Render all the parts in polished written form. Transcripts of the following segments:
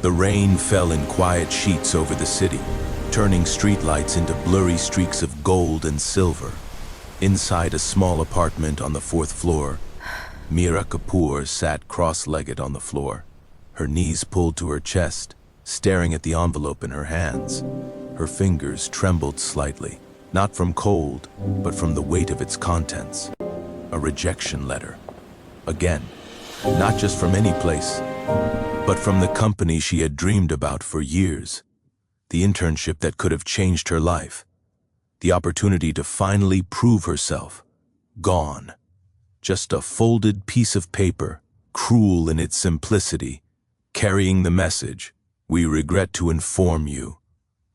The rain fell in quiet sheets over the city, turning streetlights into blurry streaks of gold and silver. Inside a small apartment on the fourth floor, Meera Kapoor sat cross-legged on the floor, her knees pulled to her chest, staring at the envelope in her hands. Her fingers trembled slightly, not from cold, but from the weight of its contents. A rejection letter. Again, not just from any place, but from the company she had dreamed about for years. The internship that could have changed her life. The opportunity to finally prove herself. Gone. Just a folded piece of paper, cruel in its simplicity, carrying the message, "We regret to inform you."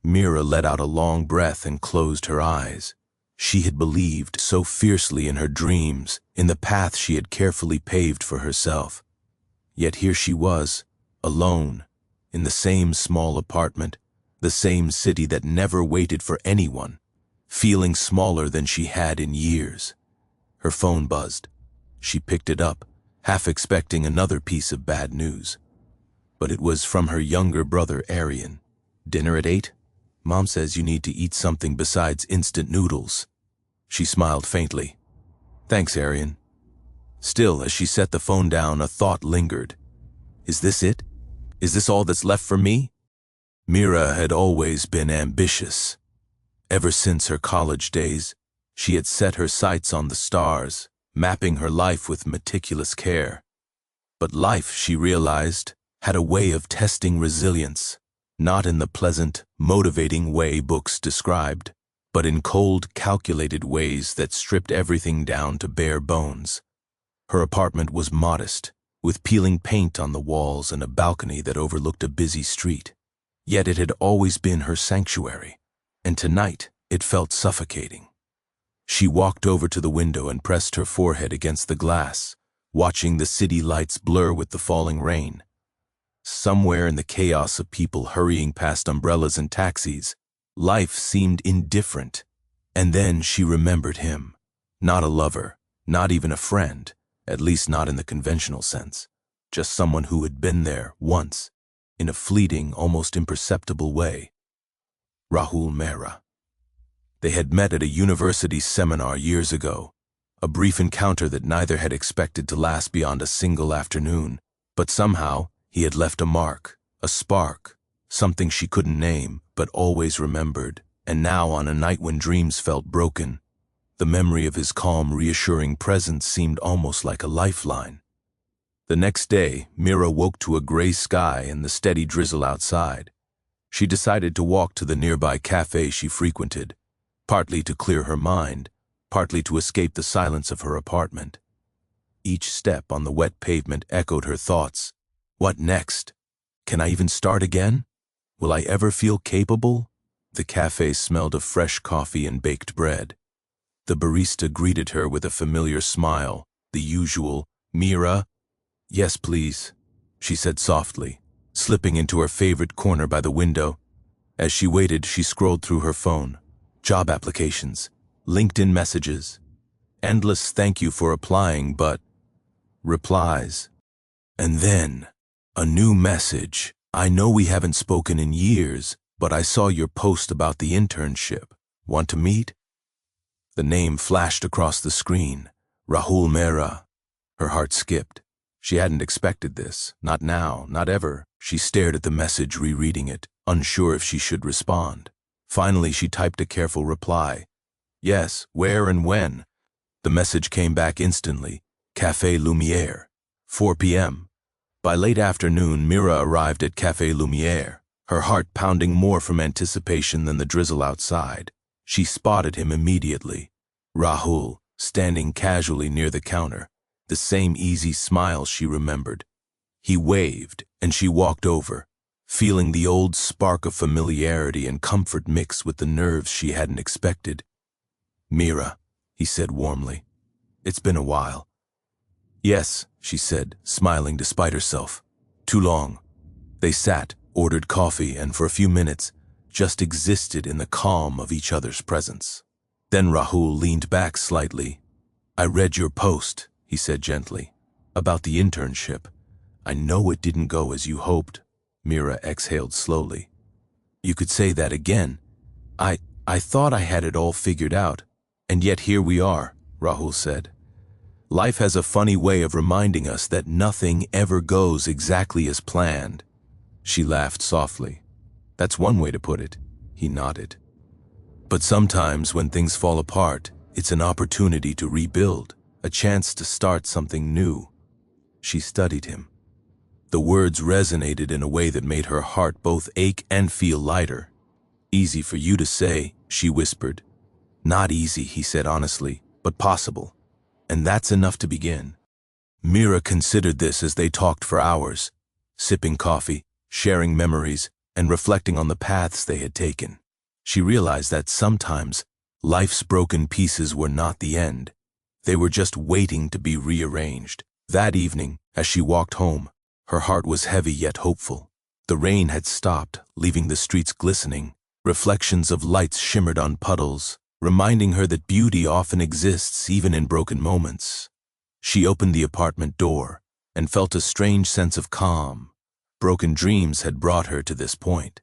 Meera let out a long breath and closed her eyes. She had believed so fiercely in her dreams, in the path she had carefully paved for herself. Yet here she was, alone, in the same small apartment, the same city that never waited for anyone, feeling smaller than she had in years. Her phone buzzed. She picked it up, half expecting another piece of bad news. But it was from her younger brother, Aryan. "Dinner at 8? Mom says you need to eat something besides instant noodles." She smiled faintly. "Thanks, Aryan." Still, as she set the phone down, a thought lingered. Is this it? Is this all that's left for me? Meera had always been ambitious. Ever since her college days, she had set her sights on the stars, mapping her life with meticulous care. But life, she realized, had a way of testing resilience, not in the pleasant, motivating way books described, but in cold, calculated ways that stripped everything down to bare bones. Her apartment was modest, with peeling paint on the walls and a balcony that overlooked a busy street. Yet it had always been her sanctuary, and tonight it felt suffocating. She walked over to the window and pressed her forehead against the glass, watching the city lights blur with the falling rain. Somewhere in the chaos of people hurrying past umbrellas and taxis, life seemed indifferent. And then she remembered him. Not a lover, not even a friend, at least not in the conventional sense. Just someone who had been there once, in a fleeting, almost imperceptible way. Rahul Mehra. They had met at a university seminar years ago, a brief encounter that neither had expected to last beyond a single afternoon, but somehow he had left a mark, a spark, something she couldn't name, but always remembered. And now, on a night when dreams felt broken, the memory of his calm, reassuring presence seemed almost like a lifeline. The next day, Meera woke to a gray sky and the steady drizzle outside. She decided to walk to the nearby cafe she frequented, partly to clear her mind, partly to escape the silence of her apartment. Each step on the wet pavement echoed her thoughts. What next? Can I even start again? Will I ever feel capable? The cafe smelled of fresh coffee and baked bread. The barista greeted her with a familiar smile, the usual, "Meera?" "Yes, please," she said softly, slipping into her favorite corner by the window. As she waited, she scrolled through her phone. Job applications, LinkedIn messages, endless "thank you for applying, but" replies. And then, a new message. "I know we haven't spoken in years, but I saw your post about the internship. Want to meet?" The name flashed across the screen. Rahul Mehra. Her heart skipped. She hadn't expected this. Not now, not ever. She stared at the message, rereading it, unsure if she should respond. Finally, she typed a careful reply. "Yes, where and when?" The message came back instantly. Café Lumière, 4 p.m. By late afternoon, Meera arrived at Café Lumière, her heart pounding more from anticipation than the drizzle outside. She spotted him immediately. Rahul, standing casually near the counter, the same easy smile she remembered. He waved, and she walked over, feeling the old spark of familiarity and comfort mix with the nerves she hadn't expected. "Meera," he said warmly. "It's been a while." "Yes," she said, smiling despite herself. "Too long." They sat, ordered coffee, and for a few minutes just existed in the calm of each other's presence. Then Rahul leaned back slightly. "I read your post," he said gently, "about the internship. I know it didn't go as you hoped, Mira exhaled slowly. You could say that again. I thought I had it all figured out, and yet here we are, Rahul said. Life has a funny way of reminding us that nothing ever goes exactly as planned. She laughed softly. That's one way to put it, he nodded. But sometimes when things fall apart, it's an opportunity to rebuild, a chance to start something new. She studied him. The words resonated in a way that made her heart both ache and feel lighter. Easy for you to say, she whispered. Not easy, he said honestly, but possible. And that's enough to begin. Mira considered this as they talked for hours, sipping coffee, sharing memories, and reflecting on the paths they had taken. She realized that sometimes life's broken pieces were not the end. They were just waiting to be rearranged. That evening, as she walked home, her heart was heavy yet hopeful. The rain had stopped, leaving the streets glistening. Reflections of lights shimmered on puddles, reminding her that beauty often exists even in broken moments. She opened the apartment door and felt a strange sense of calm. Broken dreams had brought her to this point.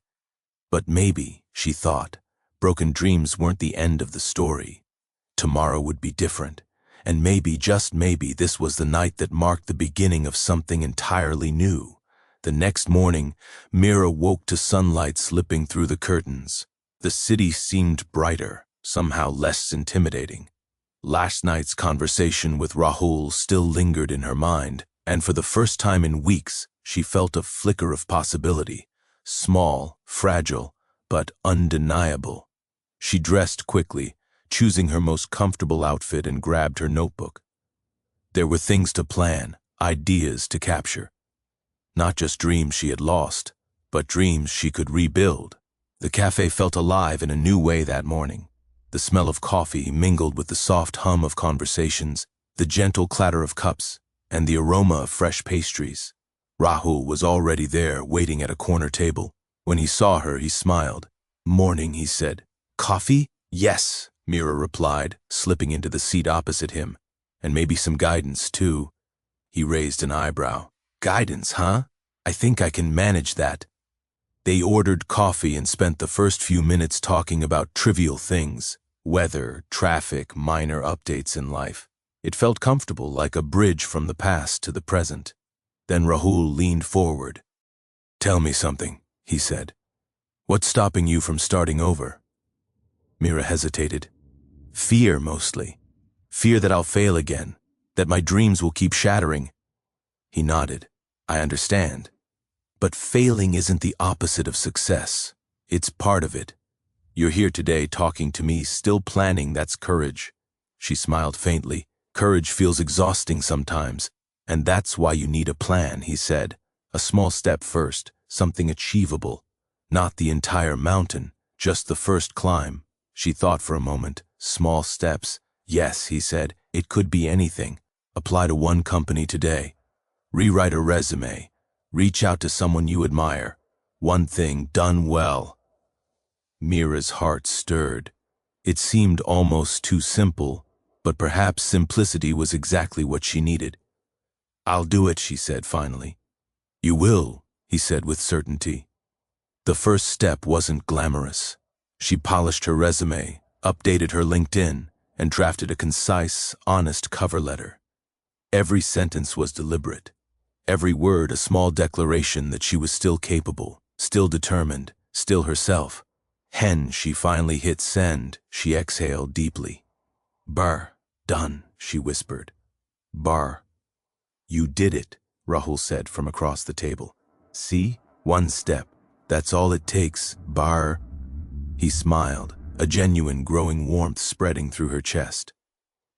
But maybe, she thought, broken dreams weren't the end of the story. Tomorrow would be different, and maybe, just maybe, this was the night that marked the beginning of something entirely new. The next morning, Mira woke to sunlight slipping through the curtains. The city seemed brighter, somehow less intimidating. Last night's conversation with Rahul still lingered in her mind, and for the first time in weeks, she felt a flicker of possibility. Small, fragile, but undeniable. She dressed quickly, choosing her most comfortable outfit, and grabbed her notebook. There were things to plan, ideas to capture. Not just dreams she had lost, but dreams she could rebuild. The cafe felt alive in a new way that morning. The smell of coffee mingled with the soft hum of conversations, the gentle clatter of cups, and the aroma of fresh pastries. Rahul was already there, waiting at a corner table. When he saw her, he smiled. Morning, he said. Coffee? Yes, Mira replied, slipping into the seat opposite him. And maybe some guidance, too. He raised an eyebrow. Guidance, huh? I think I can manage that. They ordered coffee and spent the first few minutes talking about trivial things. Weather, traffic, minor updates in life. It felt comfortable, like a bridge from the past to the present. Then Rahul leaned forward. Tell me something, he said. What's stopping you from starting over? Mira hesitated. Fear, mostly. Fear that I'll fail again, that my dreams will keep shattering. He nodded. I understand. But failing isn't the opposite of success. It's part of it. You're here today talking to me, still planning, that's courage. She smiled faintly. Courage feels exhausting sometimes, and that's why you need a plan, he said. A small step first, something achievable. Not the entire mountain, just the first climb. She thought for a moment. Small steps. Yes, he said, it could be anything. Apply to one company today. Rewrite a resume. Reach out to someone you admire. One thing done well. Mira's heart stirred. It seemed almost too simple, but perhaps simplicity was exactly what she needed. I'll do it, she said finally. You will, he said with certainty. The first step wasn't glamorous. She polished her resume, updated her LinkedIn, and drafted a concise, honest cover letter. Every sentence was deliberate. Every word a small declaration that she was still capable, still determined, still herself. She finally hit send. She exhaled deeply. Bar, done, she whispered. Bar. You did it, Rahul said from across the table. See? One step. That's all it takes, Bar. He smiled, a genuine growing warmth spreading through her chest.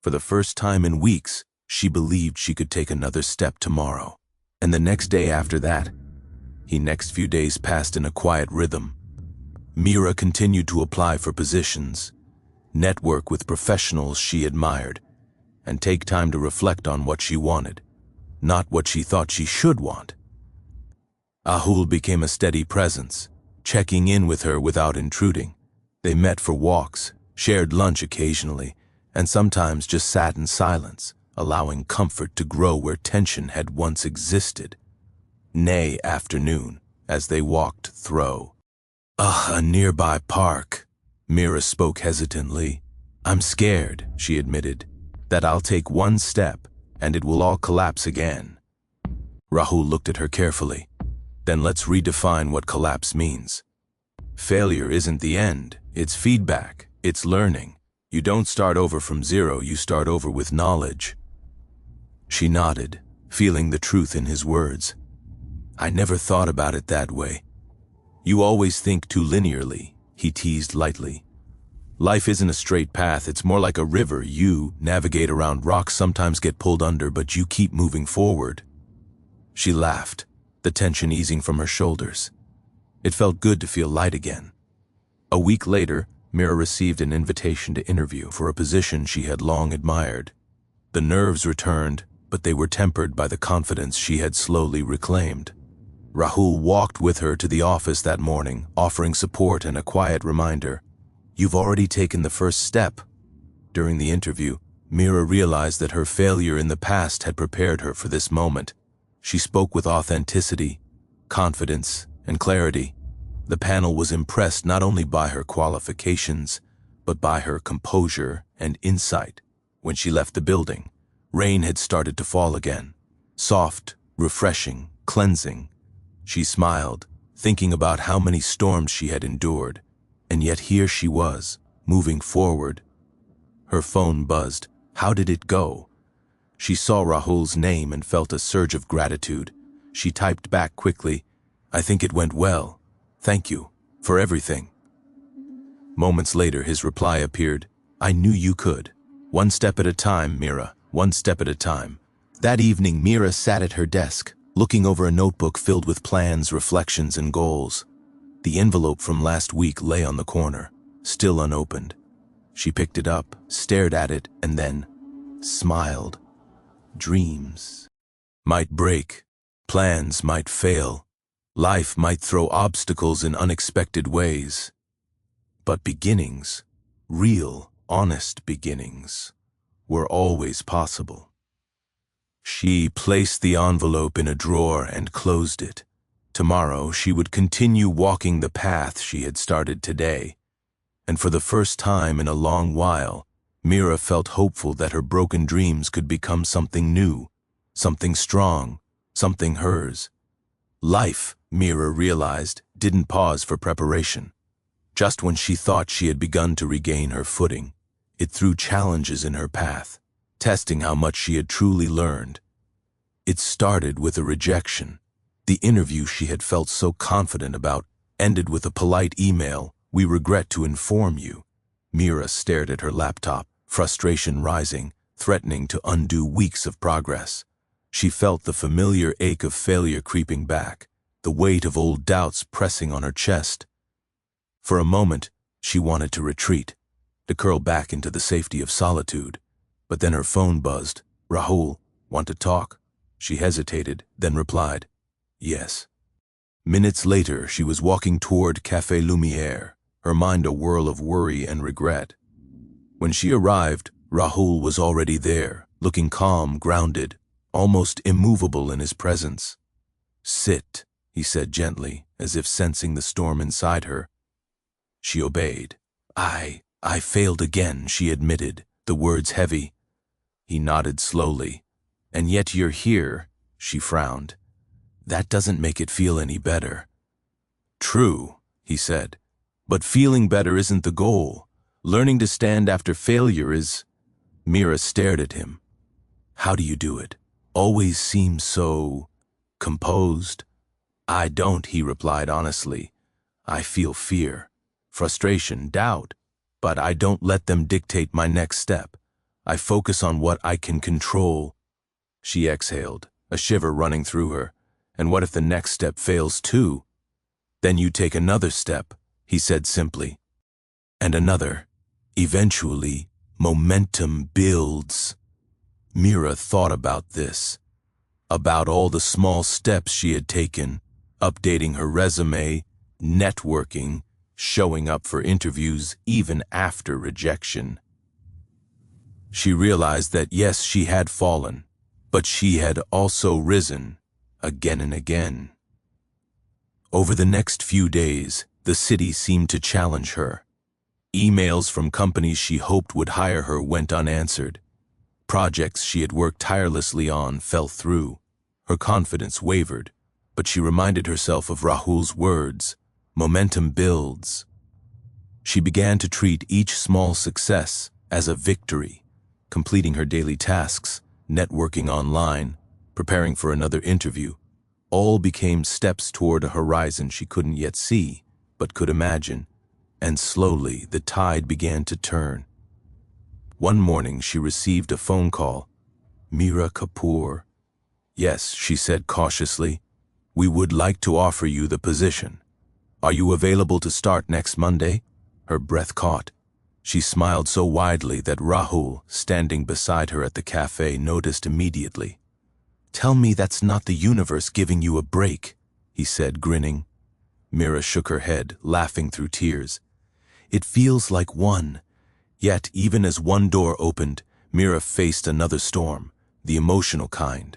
For the first time in weeks, she believed she could take another step tomorrow. And the next day after that, next few days passed in a quiet rhythm. Mira continued to apply for positions, network with professionals she admired, and take time to reflect on what she wanted, not what she thought she should want. Rahul became a steady presence, checking in with her without intruding. They met for walks, shared lunch occasionally, and sometimes just sat in silence, allowing comfort to grow where tension had once existed. Afternoon, as they walked through. A nearby park. Mira spoke hesitantly. I'm scared, she admitted, that I'll take one step and it will all collapse again. Rahul looked at her carefully. Then let's redefine what collapse means. Failure isn't the end, it's feedback, it's learning. You don't start over from zero, you start over with knowledge. She nodded, feeling the truth in his words. I never thought about it that way. You always think too linearly, he teased lightly. Life isn't a straight path, it's more like a river. You navigate around rocks, sometimes get pulled under, but you keep moving forward. She laughed, the tension easing from her shoulders. It felt good to feel light again. A week later, Mira received an invitation to interview for a position she had long admired. The nerves returned, but they were tempered by the confidence she had slowly reclaimed. Rahul walked with her to the office that morning, offering support and a quiet reminder. You've already taken the first step. During the interview, Mira realized that her failure in the past had prepared her for this moment. She spoke with authenticity, confidence, and clarity. The panel was impressed not only by her qualifications, but by her composure and insight. When she left the building, rain had started to fall again. Soft, refreshing, cleansing. She smiled, thinking about how many storms she had endured, and yet here she was, moving forward. Her phone buzzed. How did it go? She saw Rahul's name and felt a surge of gratitude. She typed back quickly, I think it went well. Thank you for everything. Moments later, his reply appeared. I knew you could. One step at a time, Mira, one step at a time. That evening, Mira sat at her desk, looking over a notebook filled with plans, reflections, and goals. The envelope from last week lay on the corner, still unopened. She picked it up, stared at it, and then smiled. Dreams might break, plans might fail, life might throw obstacles in unexpected ways. But beginnings, real, honest beginnings, were always possible. She placed the envelope in a drawer and closed it. Tomorrow she would continue walking the path she had started today. And for the first time in a long while, Mira felt hopeful that her broken dreams could become something new, something strong, something hers. Life, Mira realized, didn't pause for preparation. Just when she thought she had begun to regain her footing, it threw challenges in her path, testing how much she had truly learned. It started with a rejection. The interview she had felt so confident about ended with a polite email, "We regret to inform you." Mira stared at her laptop, frustration rising, threatening to undo weeks of progress. She felt the familiar ache of failure creeping back, the weight of old doubts pressing on her chest. For a moment, she wanted to retreat, to curl back into the safety of solitude. But then her phone buzzed. Rahul, want to talk? She hesitated, then replied, yes. Minutes later, she was walking toward Café Lumière, her mind a whirl of worry and regret. When she arrived, Rahul was already there, looking calm, grounded, almost immovable in his presence. Sit, he said gently, as if sensing the storm inside her. She obeyed. I failed again, she admitted, the words heavy. He nodded slowly. And yet you're here, she frowned. That doesn't make it feel any better. True, he said, but feeling better isn't the goal. Learning to stand after failure is... Mira stared at him. How do you do it? Always seem so... composed? I don't, he replied honestly. I feel fear, frustration, doubt, but I don't let them dictate my next step. I focus on what I can control. She exhaled, a shiver running through her. And what if the next step fails too? Then you take another step, he said simply. And another. Eventually, momentum builds. Mira thought about this, about all the small steps she had taken, updating her resume, networking, showing up for interviews even after rejection. She realized that yes, she had fallen, but she had also risen again and again. Over the next few days, the city seemed to challenge her. Emails from companies she hoped would hire her went unanswered. Projects she had worked tirelessly on fell through. Her confidence wavered, but she reminded herself of Rahul's words, "Momentum builds." She began to treat each small success as a victory, completing her daily tasks, networking online, preparing for another interview. All became steps toward a horizon she couldn't yet see, but could imagine, and slowly the tide began to turn. One morning she received a phone call. "Meera Kapoor." "Yes," she said cautiously. "We would like to offer you the position. Are you available to start next Monday?" Her breath caught. She smiled so widely that Rahul, standing beside her at the cafe, noticed immediately. "Tell me that's not the universe giving you a break," he said, grinning. Meera shook her head, laughing through tears. "It feels like one." Yet, even as one door opened, Meera faced another storm, the emotional kind.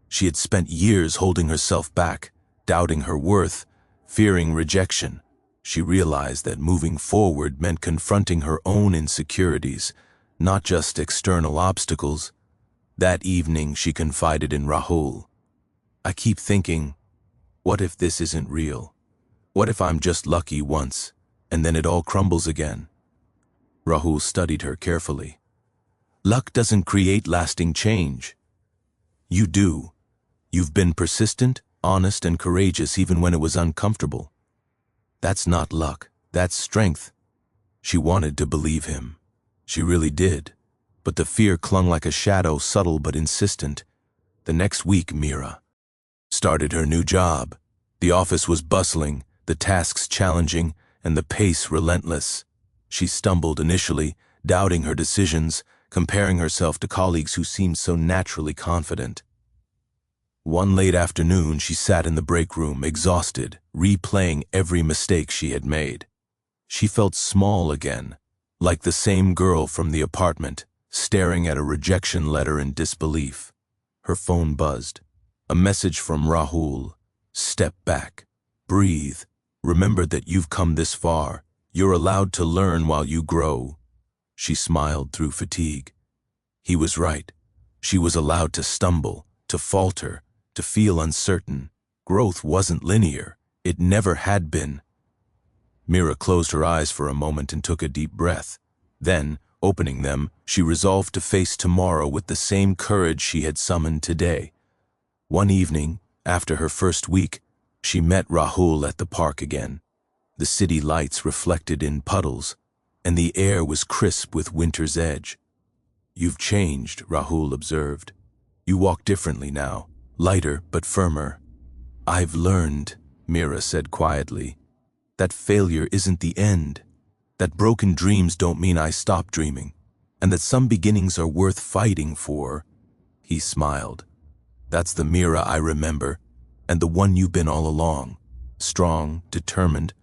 She had spent years holding herself back, doubting her worth, fearing rejection. She realized that moving forward meant confronting her own insecurities, not just external obstacles. That evening she confided in Rahul. "I keep thinking, what if this isn't real? What if I'm just lucky once, and then it all crumbles again?" Rahul studied her carefully. "Luck doesn't create lasting change. You do. You've been persistent, honest, and courageous even when it was uncomfortable. That's not luck, that's strength." She wanted to believe him. She really did. But the fear clung like a shadow, subtle but insistent. The next week, Meera started her new job. The office was bustling, the tasks challenging, and the pace relentless. She stumbled initially, doubting her decisions, comparing herself to colleagues who seemed so naturally confident. One late afternoon, she sat in the break room, exhausted, replaying every mistake she had made. She felt small again, like the same girl from the apartment, staring at a rejection letter in disbelief. Her phone buzzed. A message from Rahul. "Step back. Breathe. Remember that you've come this far. You're allowed to learn while you grow." She smiled through fatigue. He was right. She was allowed to stumble, to falter, to feel uncertain. Growth wasn't linear. It never had been. Meera closed her eyes for a moment and took a deep breath. Then, opening them, she resolved to face tomorrow with the same courage she had summoned today. One evening, after her first week, she met Rahul at the park again. The city lights reflected in puddles, and the air was crisp with winter's edge. "You've changed," Rahul observed. "You walk differently now, lighter but firmer." "I've learned," Meera said quietly, "that failure isn't the end. That broken dreams don't mean I stop dreaming, and that some beginnings are worth fighting for." He smiled. "That's the Meera I remember, and the one you've been all along. Strong, determined,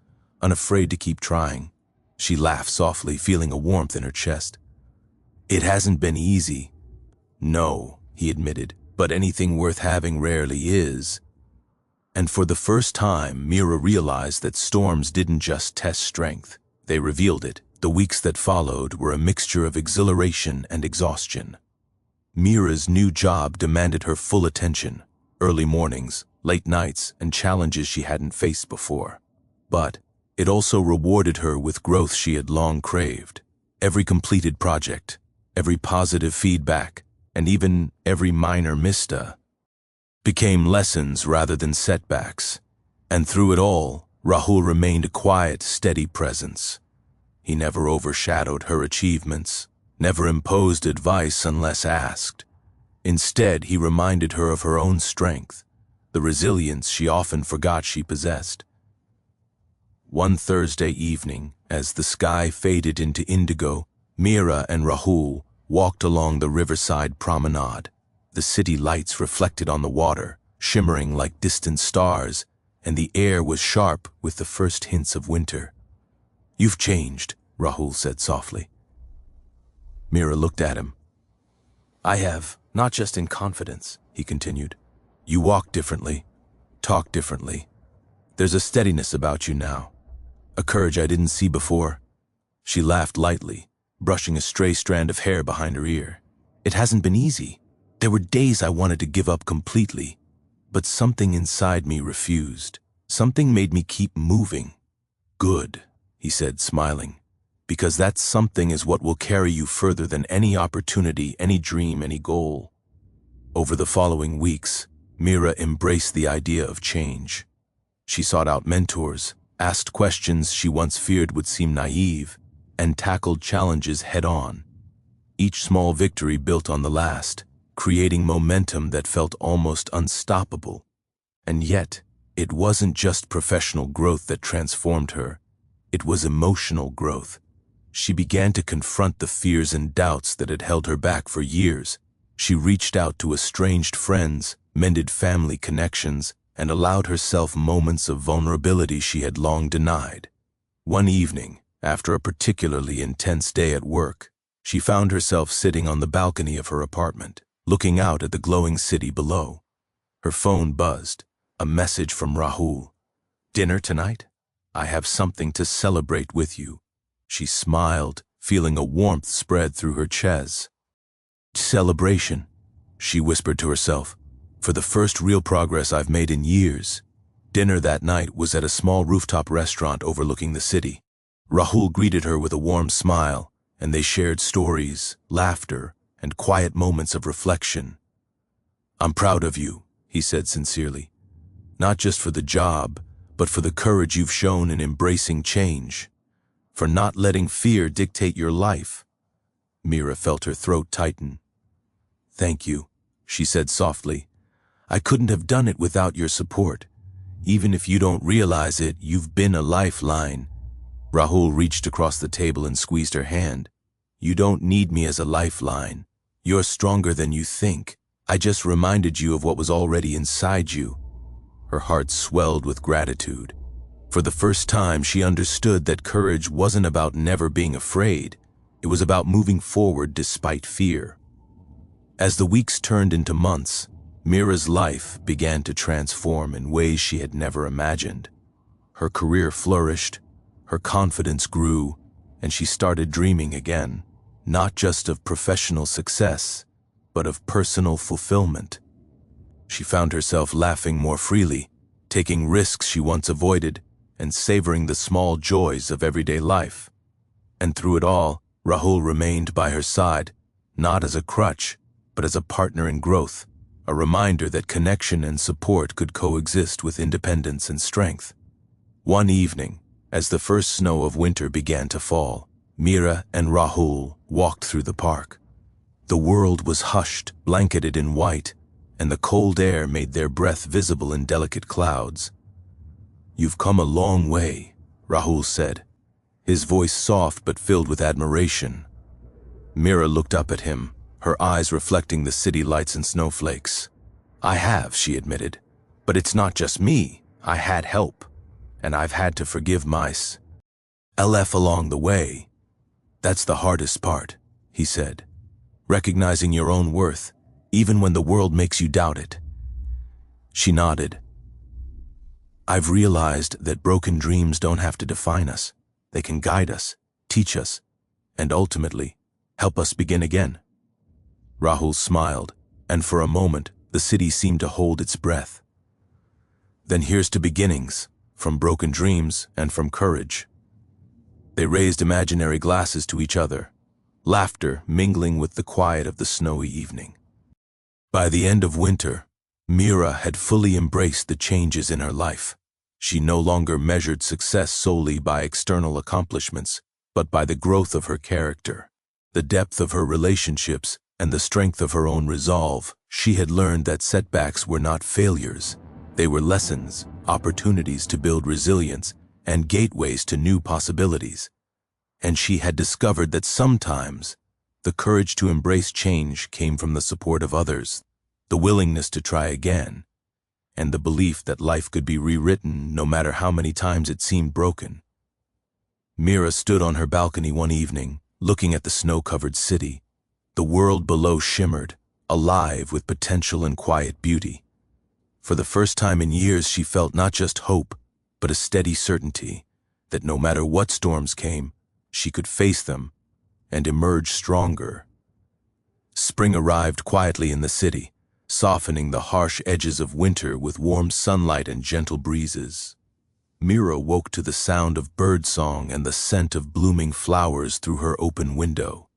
unafraid to keep trying." She laughed softly, feeling a warmth in her chest. "It hasn't been easy." "No," he admitted, "but anything worth having rarely is." And for the first time, Meera realized that storms didn't just test strength. They revealed it. The weeks that followed were a mixture of exhilaration and exhaustion. Meera's new job demanded her full attention. Early mornings, late nights, and challenges she hadn't faced before. But it also rewarded her with growth she had long craved. Every completed project, every positive feedback, and even every minor misstep became lessons rather than setbacks. And through it all, Rahul remained a quiet, steady presence. He never overshadowed her achievements, never imposed advice unless asked. Instead, he reminded her of her own strength, the resilience she often forgot she possessed. One Thursday evening, as the sky faded into indigo, Meera and Rahul walked along the riverside promenade. The city lights reflected on the water, shimmering like distant stars, and the air was sharp with the first hints of winter. "You've changed," Rahul said softly. Meera looked at him. "I have, not just in confidence," he continued. "You walk differently, talk differently, There's a steadiness about you now, a courage I didn't see before." She laughed lightly, brushing a stray strand of hair behind her ear. "It hasn't been easy. There were days I wanted to give up completely, but something inside me refused. Something made me keep moving." "Good," he said, smiling, "because that something is what will carry you further than any opportunity, any dream, any goal." Over the following weeks, Mira embraced the idea of change. She sought out mentors, asked questions she once feared would seem naive, and tackled challenges head-on. Each small victory built on the last, creating momentum that felt almost unstoppable. And yet, it wasn't just professional growth that transformed her. It was emotional growth. She began to confront the fears and doubts that had held her back for years. She reached out to estranged friends, mended family connections, and allowed herself moments of vulnerability she had long denied. One evening, after a particularly intense day at work, she found herself sitting on the balcony of her apartment, looking out at the glowing city below. Her phone buzzed, a message from Rahul. "Dinner tonight? I have something to celebrate with you." She smiled, feeling a warmth spread through her chest. "Celebration," she whispered to herself. "For the first real progress I've made in years." Dinner that night was at a small rooftop restaurant overlooking the city. Rahul greeted her with a warm smile, and they shared stories, laughter, and quiet moments of reflection. "I'm proud of you," he said sincerely. "Not just for the job, but for the courage you've shown in embracing change. For not letting fear dictate your life." Mira felt her throat tighten. "Thank you," she said softly. "I couldn't have done it without your support. Even if you don't realize it, you've been a lifeline." Rahul reached across the table and squeezed her hand. "You don't need me as a lifeline. You're stronger than you think. I just reminded you of what was already inside you." Her heart swelled with gratitude. For the first time, she understood that courage wasn't about never being afraid. It was about moving forward despite fear. As the weeks turned into months, Mira's life began to transform in ways she had never imagined. Her career flourished, her confidence grew, and she started dreaming again, not just of professional success, but of personal fulfillment. She found herself laughing more freely, taking risks she once avoided, and savoring the small joys of everyday life. And through it all, Rahul remained by her side, not as a crutch, but as a partner in growth, a reminder that connection and support could coexist with independence and strength. One evening, as the first snow of winter began to fall, Mira and Rahul walked through the park. The world was hushed, blanketed in white, and the cold air made their breath visible in delicate clouds. "You've come a long way," Rahul said, his voice soft but filled with admiration. Mira looked up at him, her eyes reflecting the city lights and snowflakes. "I have," she admitted, "but it's not just me. I had help, and I've had to forgive myself along the way. That's the hardest part," he said, "recognizing your own worth, even when the world makes you doubt it." She nodded. "I've realized that broken dreams don't have to define us. They can guide us, teach us, and ultimately, help us begin again." Rahul smiled, and for a moment, the city seemed to hold its breath. "Then here's to beginnings, from broken dreams and from courage." They raised imaginary glasses to each other, laughter mingling with the quiet of the snowy evening. By the end of winter, Mira had fully embraced the changes in her life. She no longer measured success solely by external accomplishments, but by the growth of her character, the depth of her relationships, and the strength of her own resolve. She had learned that setbacks were not failures. They were lessons, opportunities to build resilience, and gateways to new possibilities. And she had discovered that sometimes the courage to embrace change came from the support of others, the willingness to try again, and the belief that life could be rewritten no matter how many times it seemed broken. Mira stood on her balcony one evening, looking at the snow-covered city. The world below shimmered, alive with potential and quiet beauty. For the first time in years, she felt not just hope, but a steady certainty that no matter what storms came, she could face them and emerge stronger. Spring arrived quietly in the city, softening the harsh edges of winter with warm sunlight and gentle breezes. Mira woke to the sound of birdsong and the scent of blooming flowers through her open window.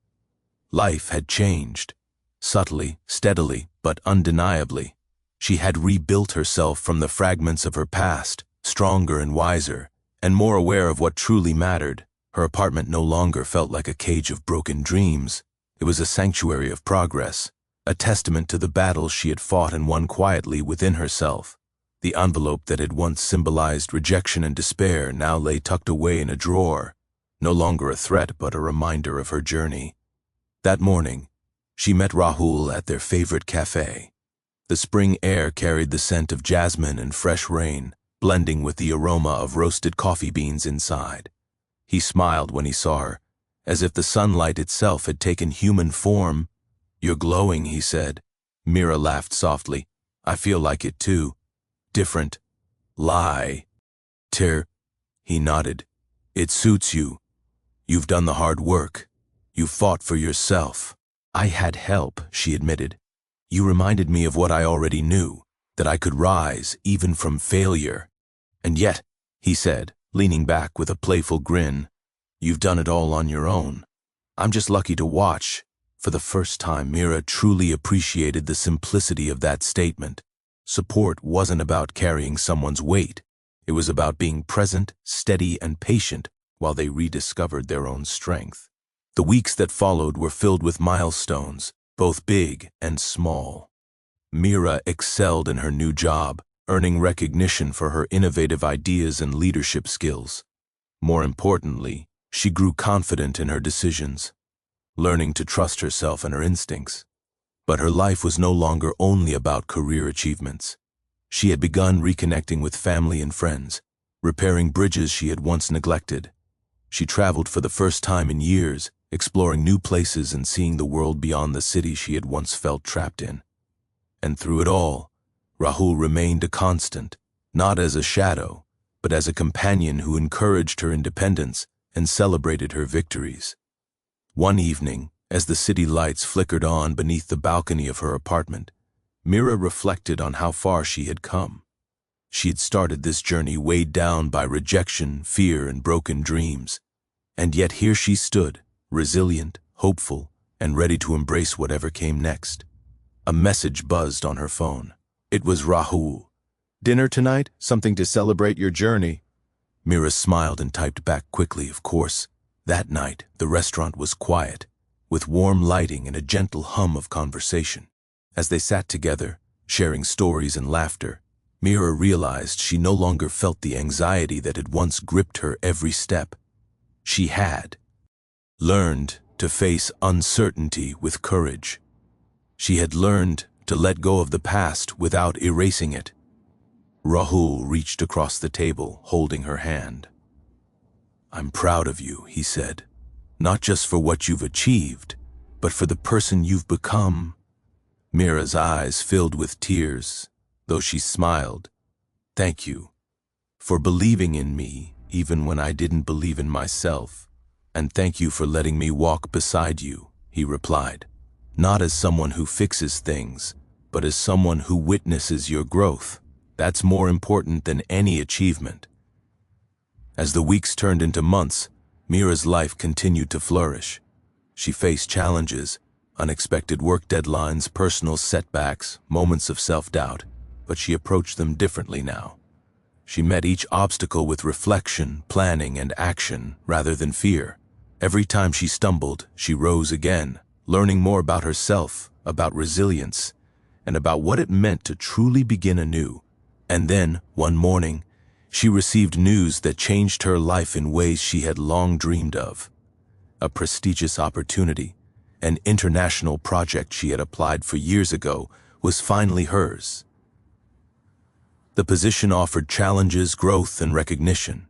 Life had changed, subtly, steadily, but undeniably. She had rebuilt herself from the fragments of her past, stronger and wiser, and more aware of what truly mattered. Her apartment no longer felt like a cage of broken dreams. It was a sanctuary of progress, a testament to the battles she had fought and won quietly within herself. The envelope that had once symbolized rejection and despair now lay tucked away in a drawer, no longer a threat but a reminder of her journey. That morning, she met Rahul at their favorite cafe. The spring air carried the scent of jasmine and fresh rain, blending with the aroma of roasted coffee beans inside. He smiled when he saw her, as if the sunlight itself had taken human form. "You're glowing," he said. Mira laughed softly. "I feel like it too. Different. Lie. He nodded. "It suits you. You've done the hard work. You fought for yourself." "I had help," she admitted. "You reminded me of what I already knew, that I could rise even from failure. And yet," he said, leaning back with a playful grin, "you've done it all on your own. I'm just lucky to watch." For the first time, Mira truly appreciated the simplicity of that statement. Support wasn't about carrying someone's weight. It was about being present, steady, and patient while they rediscovered their own strength. The weeks that followed were filled with milestones, both big and small. Mira excelled in her new job, earning recognition for her innovative ideas and leadership skills. More importantly, she grew confident in her decisions, learning to trust herself and her instincts. But her life was no longer only about career achievements. She had begun reconnecting with family and friends, repairing bridges she had once neglected. She traveled for the first time in years, exploring new places and seeing the world beyond the city she had once felt trapped in. And through it all, Rahul remained a constant, not as a shadow, but as a companion who encouraged her independence and celebrated her victories. One evening, as the city lights flickered on beneath the balcony of her apartment, Mira reflected on how far she had come. She had started this journey weighed down by rejection, fear, and broken dreams. And yet here she stood, resilient, hopeful, and ready to embrace whatever came next. A message buzzed on her phone. It was Rahul. "Dinner tonight? Something to celebrate your journey." Mira smiled and typed back quickly, of course. That night, the restaurant was quiet, with warm lighting and a gentle hum of conversation. As they sat together, sharing stories and laughter, Mira realized she no longer felt the anxiety that had once gripped her every step. She had learned to face uncertainty with courage. She had learned to let go of the past without erasing it. Rahul reached across the table, holding her hand. "I'm proud of you," he said, "not just for what you've achieved, but for the person you've become." Mira's eyes filled with tears, though she smiled. "Thank you for believing in me even when I didn't believe in myself. And thank you for letting me walk beside you," he replied, "not as someone who fixes things, but as someone who witnesses your growth. That's more important than any achievement." As the weeks turned into months, Mira's life continued to flourish. She faced challenges, unexpected work deadlines, personal setbacks, moments of self-doubt, but she approached them differently now. She met each obstacle with reflection, planning, and action rather than fear. Every time she stumbled, she rose again, learning more about herself, about resilience, and about what it meant to truly begin anew. And then, one morning, she received news that changed her life in ways she had long dreamed of. A prestigious opportunity, an international project she had applied for years ago, was finally hers. The position offered challenges, growth, and recognition.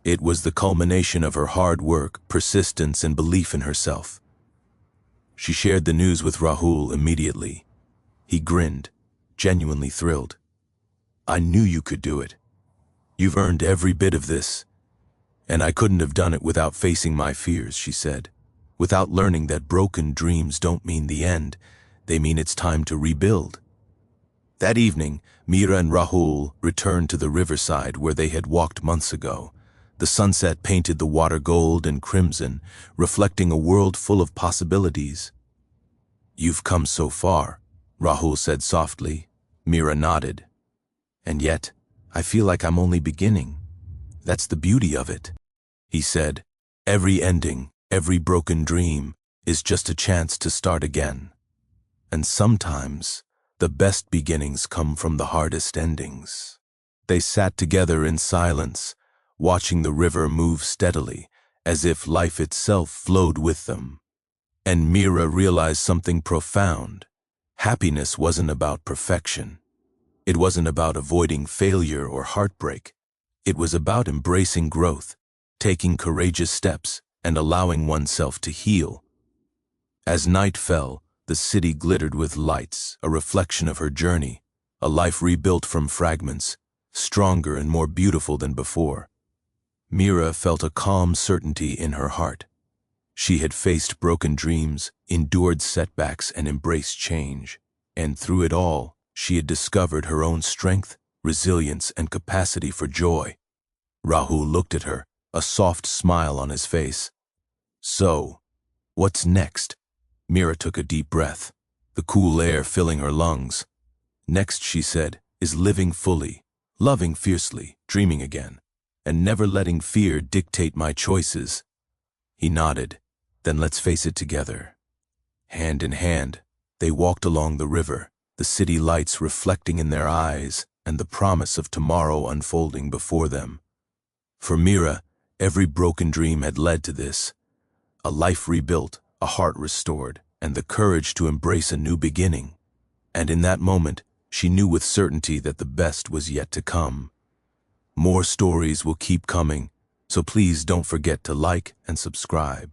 It was the culmination of her hard work, persistence, and belief in herself. She shared the news with Rahul immediately. He grinned, genuinely thrilled. "I knew you could do it." You've earned every bit of this. And I couldn't have done it without facing my fears, she said. Without learning that broken dreams don't mean the end, they mean it's time to rebuild. That evening, Mira and Rahul returned to the riverside where they had walked months ago. The sunset painted the water gold and crimson, reflecting a world full of possibilities. You've come so far, Rahul said softly. Mira nodded. And yet, I feel like I'm only beginning. That's the beauty of it, he said. Every ending, every broken dream, is just a chance to start again. And sometimes, the best beginnings come from the hardest endings. They sat together in silence, watching the river move steadily, as if life itself flowed with them. And Mira realized something profound. Happiness wasn't about perfection. It wasn't about avoiding failure or heartbreak. It was about embracing growth, taking courageous steps, and allowing oneself to heal. As night fell, the city glittered with lights, a reflection of her journey, a life rebuilt from fragments, stronger and more beautiful than before. Mira felt a calm certainty in her heart. She had faced broken dreams, endured setbacks, and embraced change. And through it all, she had discovered her own strength, resilience, and capacity for joy. Rahul looked at her, a soft smile on his face. So, what's next? Mira took a deep breath, the cool air filling her lungs. Next, she said, is living fully, loving fiercely, dreaming again, and never letting fear dictate my choices. He nodded. Then let's face it together. Hand in hand, they walked along the river, the city lights reflecting in their eyes and the promise of tomorrow unfolding before them. For Mira, every broken dream had led to this. A life rebuilt, a heart restored, and the courage to embrace a new beginning. And in that moment, she knew with certainty that the best was yet to come. More stories will keep coming, so please don't forget to like and subscribe.